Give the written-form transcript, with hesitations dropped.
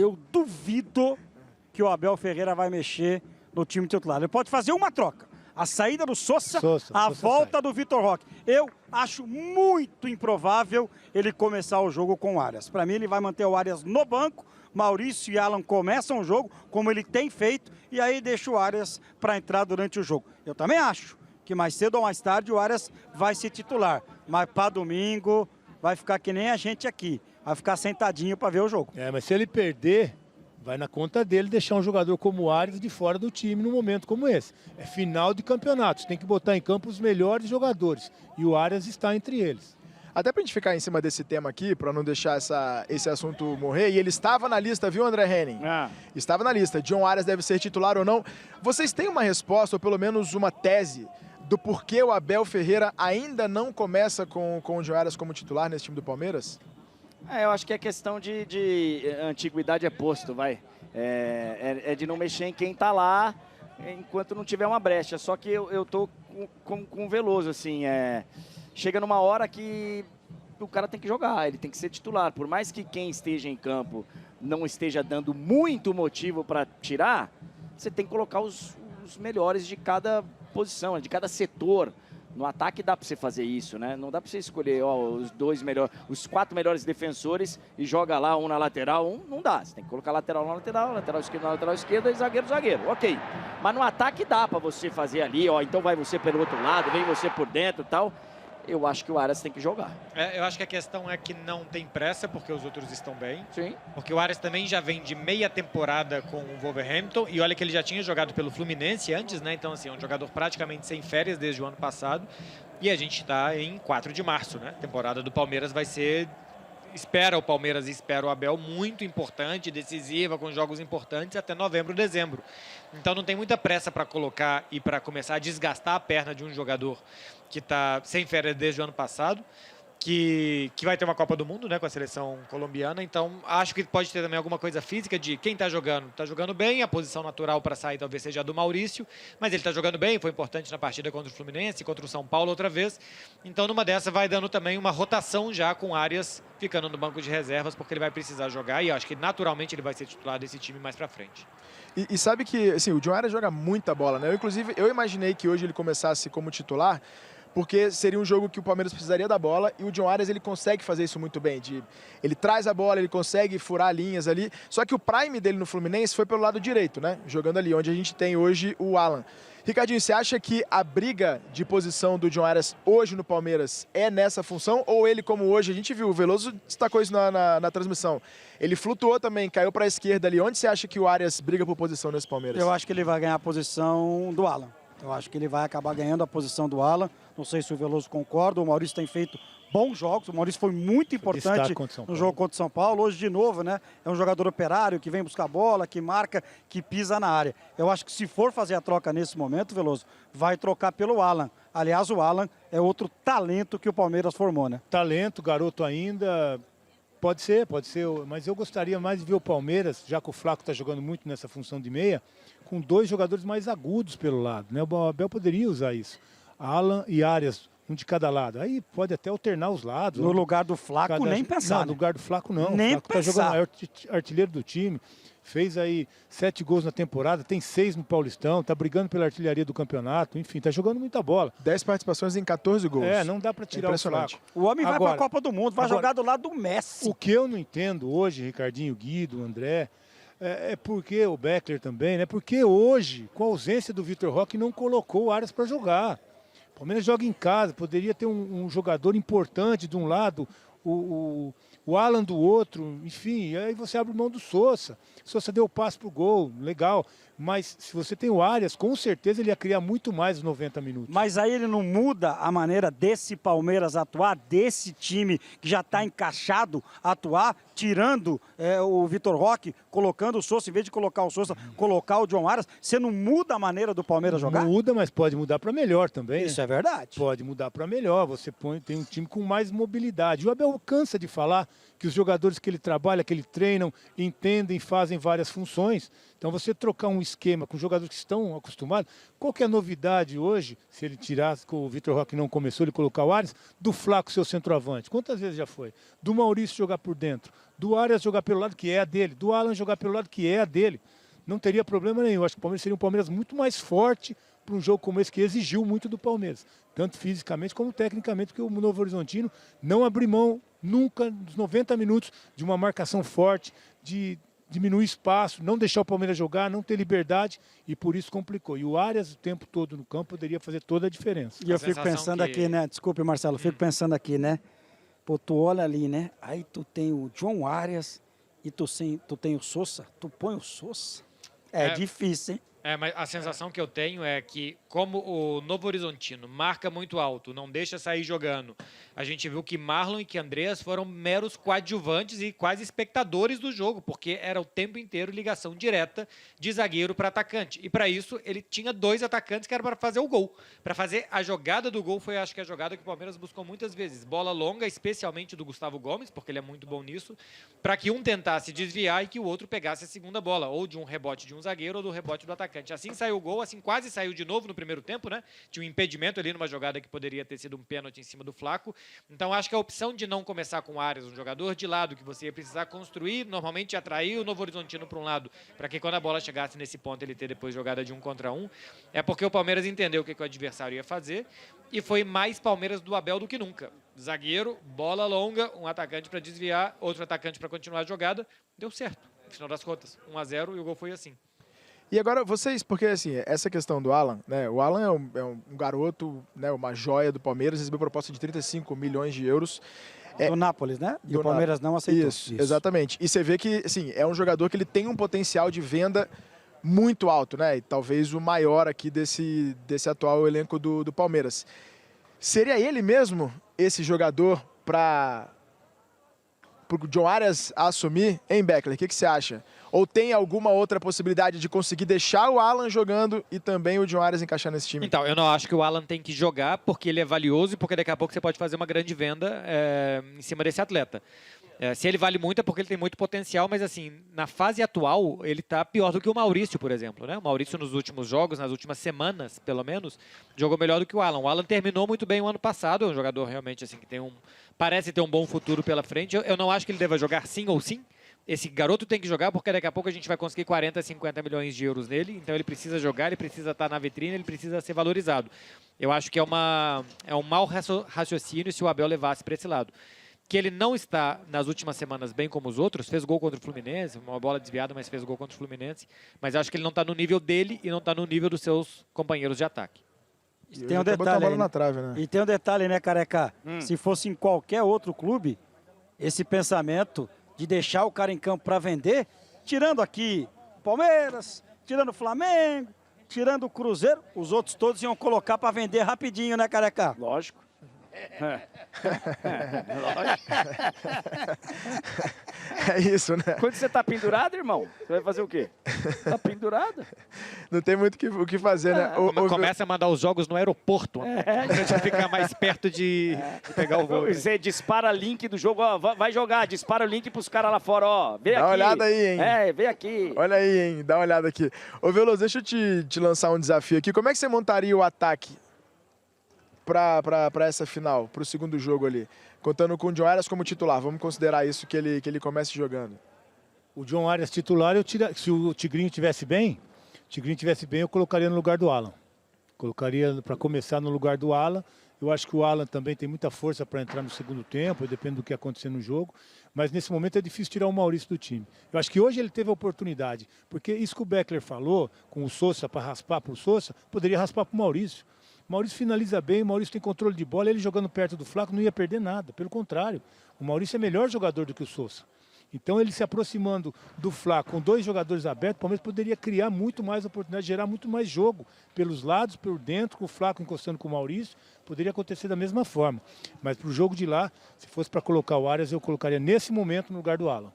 eu duvido que o Abel Ferreira vai mexer no time titular. Ele pode fazer uma troca. A saída do Sousa, a volta do Vitor Roque. Eu acho muito improvável ele começar o jogo com o Arias. Para mim, ele vai manter o Arias no banco. Maurício e Alan começam o jogo, como ele tem feito, e aí deixa o Arias para entrar durante o jogo. Eu também acho que mais cedo ou mais tarde o Arias vai ser titular. Mas para domingo vai ficar que nem a gente aqui. Vai ficar sentadinho para ver o jogo. Mas se ele perder, vai na conta dele deixar um jogador como o Arias de fora do time num momento como esse. É final de campeonato, você tem que botar em campo os melhores jogadores. E o Arias está entre eles. Até pra gente ficar em cima desse tema aqui, para não deixar esse assunto morrer, e ele estava na lista, viu, André Henning? Estava na lista. John Arias deve ser titular ou não. Vocês têm uma resposta, ou pelo menos uma tese, do porquê o Abel Ferreira ainda não começa com o John Arias como titular nesse time do Palmeiras? Eu acho que é questão de antiguidade é posto, vai. É de não mexer em quem tá lá enquanto não tiver uma brecha. Só que eu tô com o Veloso, assim, chega numa hora que o cara tem que jogar, ele tem que ser titular. Por mais que quem esteja em campo não esteja dando muito motivo para tirar, você tem que colocar os melhores de cada posição, de cada setor. No ataque dá para você fazer isso, né? Não dá para você escolher os 4 melhores defensores e joga lá um na lateral, não dá. Você tem que colocar lateral na lateral, lateral esquerda na lateral esquerda e zagueiro, ok. Mas no ataque dá para você fazer ali, então vai você pelo outro lado, vem você por dentro e tal. Eu acho que o Arias tem que jogar. Eu acho que a questão é que não tem pressa, porque os outros estão bem. Sim. Porque o Arias também já vem de meia temporada com o Wolverhampton. E olha que ele já tinha jogado pelo Fluminense antes, né? Então, assim, é um jogador praticamente sem férias desde o ano passado. E a gente está em 4 de março, né? A temporada do Palmeiras vai ser... Espera o Palmeiras e espera o Abel muito importante, decisiva, com jogos importantes até novembro, dezembro. Então não tem muita pressa para colocar e para começar a desgastar a perna de um jogador que está sem férias desde o ano passado, que vai ter uma Copa do Mundo, né, com a seleção colombiana. Então acho que pode ter também alguma coisa física de quem está jogando bem, a posição natural para sair talvez seja a do Maurício, mas ele está jogando bem, foi importante na partida contra o Fluminense, contra o São Paulo outra vez. Então numa dessa vai dando também uma rotação já com Arias ficando no banco de reservas, porque ele vai precisar jogar e acho que naturalmente ele vai ser titular desse time mais para frente. E sabe que assim, o John Arias joga muita bola, né? Inclusive, eu imaginei que hoje ele começasse como titular, porque seria um jogo que o Palmeiras precisaria da bola e o John Arias ele consegue fazer isso muito bem. Ele traz a bola, ele consegue furar linhas ali, só que o prime dele no Fluminense foi pelo lado direito, né? Jogando ali, onde a gente tem hoje o Alan. Ricardinho, você acha que a briga de posição do John Arias hoje no Palmeiras é nessa função? Ou ele, como hoje, a gente viu, o Veloso destacou isso na transmissão, ele flutuou também, caiu para a esquerda ali. Onde você acha que o Arias briga por posição nesse Palmeiras? Eu acho que ele vai ganhar a posição do Alan. Eu acho que ele vai acabar ganhando a posição do Alan. Não sei se o Veloso concorda. O Maurício tem feito bons jogos. O Maurício foi muito importante no jogo contra o São Paulo. Hoje, de novo, né? É um jogador operário que vem buscar bola, que marca, que pisa na área. Eu acho que se for fazer a troca nesse momento, Veloso, vai trocar pelo Alan. Aliás, o Alan é outro talento que o Palmeiras formou, né? Talento, garoto ainda. Pode ser, mas eu gostaria mais de ver o Palmeiras, já que o Flaco está jogando muito nessa função de meia, com 2 jogadores mais agudos pelo lado, né? O Abel poderia usar isso. Alan e Arias, um de cada lado. Aí pode até alternar os lados. No lugar do Flaco, nem pensar. Não, no lugar do Flaco não. Nem o Flaco está jogando, é artilheiro do time. Fez aí 7 gols na temporada, tem 6 no Paulistão, tá brigando pela artilharia do campeonato, enfim, tá jogando muita bola. 10 participações em 14 gols. Não dá para tirar o Flaco. O homem vai para a Copa do Mundo, vai jogar do lado do Messi. O que eu não entendo hoje, Ricardinho, Guido, André, é porque o Beckler também, né? Porque hoje, com a ausência do Vitor Roque, não colocou o Arias para jogar. O Palmeiras joga em casa, poderia ter um jogador importante de um lado, o Alan do outro, enfim, aí você abre mão do Sousa. Sousa deu o passe pro gol, legal. Mas se você tem o Arias, com certeza ele ia criar muito mais os 90 minutos. Mas aí ele não muda a maneira desse Palmeiras atuar, desse time que já está encaixado atuar, tirando o Vitor Roque, colocando o Sousa, em vez de colocar o Sousa, colocar o John Arias. Você não muda a maneira do Palmeiras jogar? Muda, mas pode mudar para melhor também. Isso é verdade. Pode mudar para melhor. Você tem um time com mais mobilidade. O Abel cansa de falar que os jogadores que ele trabalha, que ele treinam, entendem, fazem várias funções. Então você trocar um esquema com jogadores que estão acostumados, qual que é a novidade hoje, se ele tirasse, que o Vitor Roque não começou, ele colocar o Arias, do Flaco, seu centroavante? Quantas vezes já foi? Do Maurício jogar por dentro, do Arias jogar pelo lado que é a dele, do Alan jogar pelo lado que é a dele. Não teria problema nenhum. Acho que o Palmeiras seria um Palmeiras muito mais forte para um jogo como esse, que exigiu muito do Palmeiras, tanto fisicamente como tecnicamente, porque o Novo Horizontino não abriu mão nunca, nos 90 minutos, de uma marcação forte, de diminuir espaço, não deixar o Palmeiras jogar, não ter liberdade, e por isso complicou. E o Arias o tempo todo no campo poderia fazer toda a diferença. E eu fico pensando aqui, né? Desculpe, Marcelo, eu fico pensando aqui, né? Pô, tu olha ali, né? Aí tu tem o John Arias e tu tem o Sousa. Tu põe o Sousa. É difícil, hein? Mas a sensação que eu tenho é que, como o Novo Horizontino marca muito alto, não deixa sair jogando, a gente viu que Marlon e que Andreas foram meros coadjuvantes e quase espectadores do jogo, porque era o tempo inteiro ligação direta de zagueiro para atacante. E para isso, ele tinha 2 atacantes que era para fazer o gol. Para fazer a jogada do gol foi, acho que, a jogada que o Palmeiras buscou muitas vezes. Bola longa, especialmente do Gustavo Gomes, porque ele é muito bom nisso, para que um tentasse desviar e que o outro pegasse a segunda bola, ou de um rebote de um zagueiro ou do rebote do atacante. Assim saiu o gol, assim quase saiu de novo no primeiro tempo, né? Tinha um impedimento ali numa jogada que poderia ter sido um pênalti em cima do Flaco. Então acho que a opção de não começar com o Arias, um jogador de lado que você ia precisar construir, normalmente atrair o Novo Horizontino para um lado, para que quando a bola chegasse nesse ponto ele ter depois jogada de 1 contra 1, é porque o Palmeiras entendeu o que o adversário ia fazer e foi mais Palmeiras do Abel do que nunca. Zagueiro, bola longa, um atacante para desviar, outro atacante para continuar a jogada. Deu certo, no final das contas. 1-0 e o gol foi assim. E agora vocês, porque assim, essa questão do Alan, né? O Alan é um garoto, né? Uma joia do Palmeiras, recebeu proposta de 35 milhões de euros. Do Nápoles, né? E o Palmeiras não aceitou. Isso, exatamente. E você vê que, assim, é um jogador que ele tem um potencial de venda muito alto, né? E talvez o maior aqui desse atual elenco do Palmeiras. Seria ele mesmo esse jogador para o John Arias assumir, hein, Beckler? O que você acha? Ou tem alguma outra possibilidade de conseguir deixar o Alan jogando e também o John Arias encaixar nesse time? Então, eu não acho que o Alan tem que jogar porque ele é valioso e porque daqui a pouco você pode fazer uma grande venda em cima desse atleta. Se ele vale muito é porque ele tem muito potencial, mas assim, na fase atual, ele está pior do que o Maurício, por exemplo, né? O Maurício nos últimos jogos, nas últimas semanas, pelo menos, jogou melhor do que o Alan. O Alan terminou muito bem o ano passado, é um jogador realmente assim que parece ter um bom futuro pela frente. Eu não acho que ele deva jogar sim ou sim. Esse garoto tem que jogar porque daqui a pouco a gente vai conseguir 40, 50 milhões de euros nele, então ele precisa jogar, ele precisa estar na vitrine, ele precisa ser valorizado. Eu acho que é um mau raciocínio se o Abel levasse para esse lado. Que ele não está nas últimas semanas bem como os outros, fez gol contra o Fluminense, uma bola desviada, mas fez gol contra o Fluminense, mas acho que ele não está no nível dele e não está no nível dos seus companheiros de ataque. E tem um detalhe aí, na trave, né? E tem um detalhe, né, Careca? Se fosse em qualquer outro clube, esse pensamento de deixar o cara em campo para vender, tirando aqui o Palmeiras, tirando o Flamengo, tirando o Cruzeiro, os outros todos iam colocar para vender rapidinho, né, Careca? Lógico. É isso, né? Quando você tá pendurado, irmão, você vai fazer o quê? Tá pendurado? Não tem muito o que fazer, né? Começa a mandar os jogos no aeroporto, pra gente ficar mais perto de pegar o voo. Você dispara link do jogo, ó, vai jogar, dispara o link pros caras lá fora, ó. Vem aqui. Dá uma olhada aí, hein? Vem aqui. Olha aí, hein? Dá uma olhada aqui. Ô, Veloso, deixa eu te lançar um desafio aqui. Como é que você montaria o ataque para essa final, para o segundo jogo ali? Contando com o John Arias como titular. Vamos considerar isso que ele comece jogando. O John Arias titular, se o Tigrinho estivesse bem, eu colocaria no lugar do Alan. Colocaria para começar no lugar do Alan. Eu acho que o Alan também tem muita força para entrar no segundo tempo, depende do que acontecer no jogo. Mas nesse momento é difícil tirar o Maurício do time. Eu acho que hoje ele teve a oportunidade, porque isso que o Beckler falou, com o Sousa para raspar para o Sousa, poderia raspar para o Maurício. O Maurício finaliza bem, o Maurício tem controle de bola, ele jogando perto do Flaco não ia perder nada. Pelo contrário, o Maurício é melhor jogador do que o Sousa. Então ele se aproximando do Flaco com 2 jogadores abertos, o Palmeiras poderia criar muito mais oportunidade, gerar muito mais jogo pelos lados, por dentro, com o Flaco encostando com o Maurício, poderia acontecer da mesma forma. Mas para o jogo de lá, se fosse para colocar o Arias, eu colocaria nesse momento no lugar do Alan.